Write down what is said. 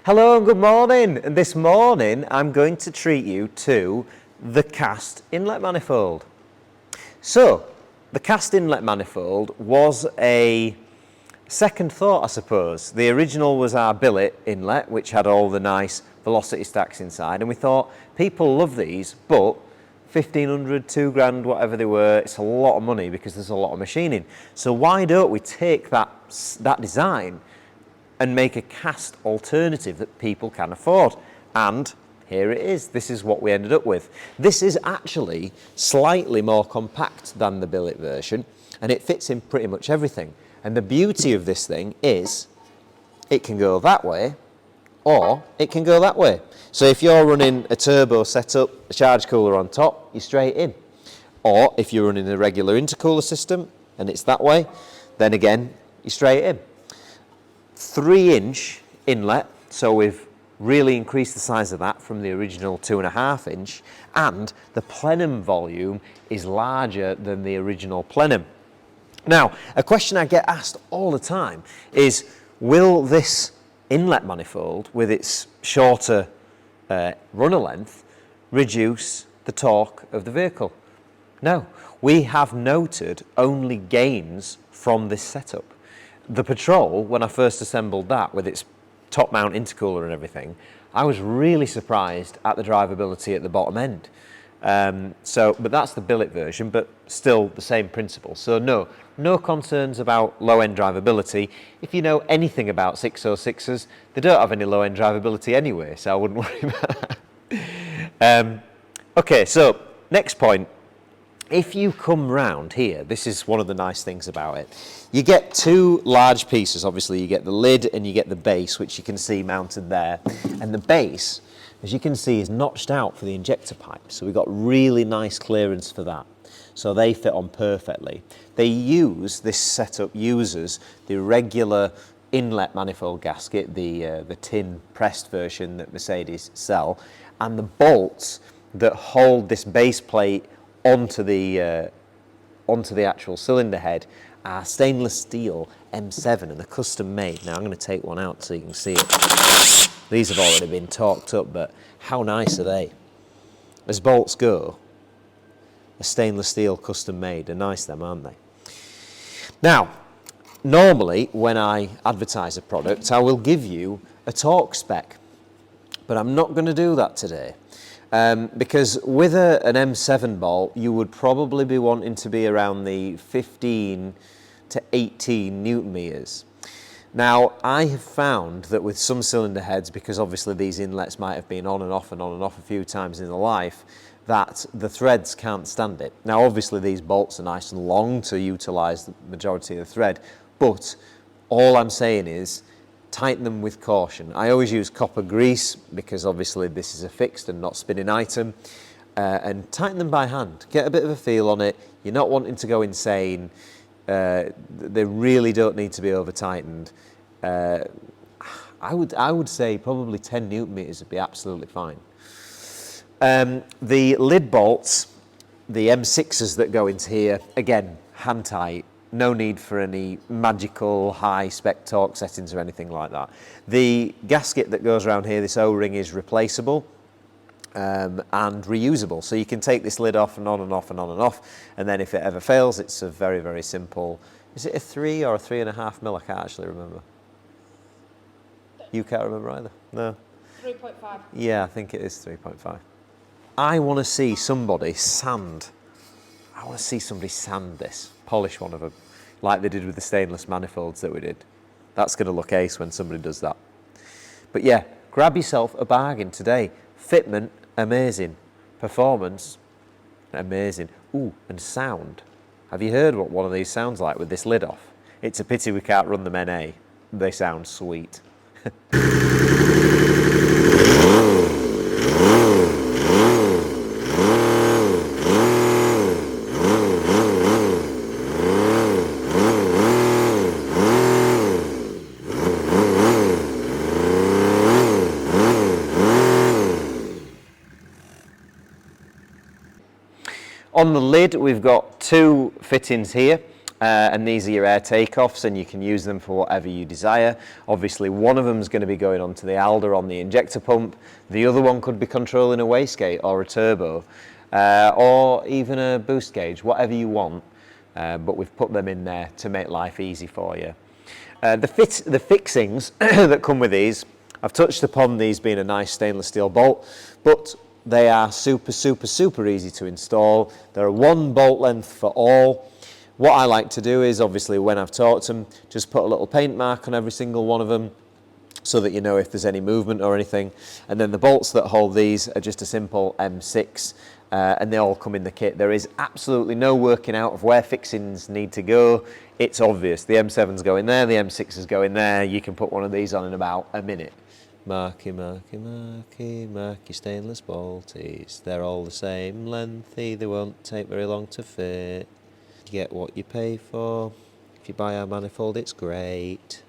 Hello and good morning. And this morning I'm going to treat you to the cast inlet manifold. So the cast inlet manifold was a second thought, I suppose. The original was our billet inlet, which had all the nice velocity stacks inside, and we thought people love these, but 1,500, 2 grand, whatever they were, it's a lot of money because there's a lot of machining. So why don't we take that design and make a cast alternative that people can afford? And here it is. This is what we ended up with. This is actually slightly more compact than the billet version, and it fits in pretty much everything. And the beauty of this thing is it can go that way or it can go that way. So if you're running a turbo setup, a charge cooler on top, you're straight in. Or if you're running a regular intercooler system and it's that way, then again, you're straight in. 3-inch inlet, so we've really increased the size of that from the original 2.5-inch, and the plenum volume is larger than the original plenum. Now, a question I get asked all the time is, will this inlet manifold with its shorter runner length reduce the torque of the vehicle? No, we have noted only gains from this setup. The Patrol, when I first assembled that with its top mount intercooler and everything, I was really surprised at the drivability at the bottom end. But that's the billet version, but still the same principle. So no concerns about low-end drivability. If you know anything about 606s, they don't have any low-end drivability anyway, so I wouldn't worry about that. Okay, so next point. If you come round here, this is one of the nice things about it. You get two large pieces, obviously. You get the lid and you get the base, which you can see mounted there. And the base, as you can see, is notched out for the injector pipe. So we've got really nice clearance for that. So they fit on perfectly. This setup uses the regular inlet manifold gasket, the tin pressed version that Mercedes sell, and the bolts that hold this base plate onto the actual cylinder head are stainless steel M7, and they're custom made. Now I'm going to take one out so you can see it. These have already been torqued up, but how nice are they? As bolts go, a stainless steel custom made. They're nice them, aren't they? Now, normally when I advertise a product, I will give you a torque spec, but I'm not going to do that today. Because with an M7 bolt, you would probably be wanting to be around the 15 to 18 Newton meters. Now, I have found that with some cylinder heads, because obviously these inlets might have been on and off a few times in the life, that the threads can't stand it. Now, obviously these bolts are nice and long to utilise the majority of the thread, but all I'm saying is, tighten them with caution. I always use copper grease because obviously this is a fixed and not spinning item, and tighten them by hand. Get a bit of a feel on it. You're not wanting to go insane. They really don't need to be over tightened. I would say probably 10 Newton meters would be absolutely fine. The lid bolts, the M6s that go into here, again, hand tight. No need for any magical high spec torque settings or anything like that. The gasket that goes around here, this O-ring, is replaceable and reusable. So you can take this lid off and on and off and on and off. And then if it ever fails, it's a very, very simple, is it a 3 or a 3.5 mil? I can't actually remember. You can't remember either? No. 3.5. Yeah, I think it is 3.5. I want to see somebody sand. I want to see somebody sand this, polish one of them, like they did with the stainless manifolds that we did. That's going to look ace when somebody does that. But yeah, grab yourself a bargain today. Fitment, amazing. Performance, amazing. Ooh, and sound. Have you heard what one of these sounds like with this lid off? It's a pity we can't run them NA. They sound sweet. On the lid, we've got two fittings here. and these are your air takeoffs, and you can use them for whatever you desire. Obviously one of them is going to be going onto the Alder on the injector pump, the other one could be controlling a wastegate or a turbo, or even a boost gauge, whatever you want, but we've put them in there to make life easy for you. The fixings that come with these, I've touched upon these being a nice stainless steel bolt, but they are super easy to install. They're a one bolt length for all. What I like to do is, obviously when I've torqued them, just put a little paint mark on every single one of them so that you know if there's any movement or anything. And then the bolts that hold these are just a simple M6, and they all come in the kit. There is absolutely no working out of where fixings need to go. It's obvious. The M7's going there, the M6 is going there. You can put one of these on in about a minute. Marky, marky, marky, marky stainless bolties. They're all the same lengthy, they won't take very long to fit. You get what you pay for. If you buy our manifold, it's great.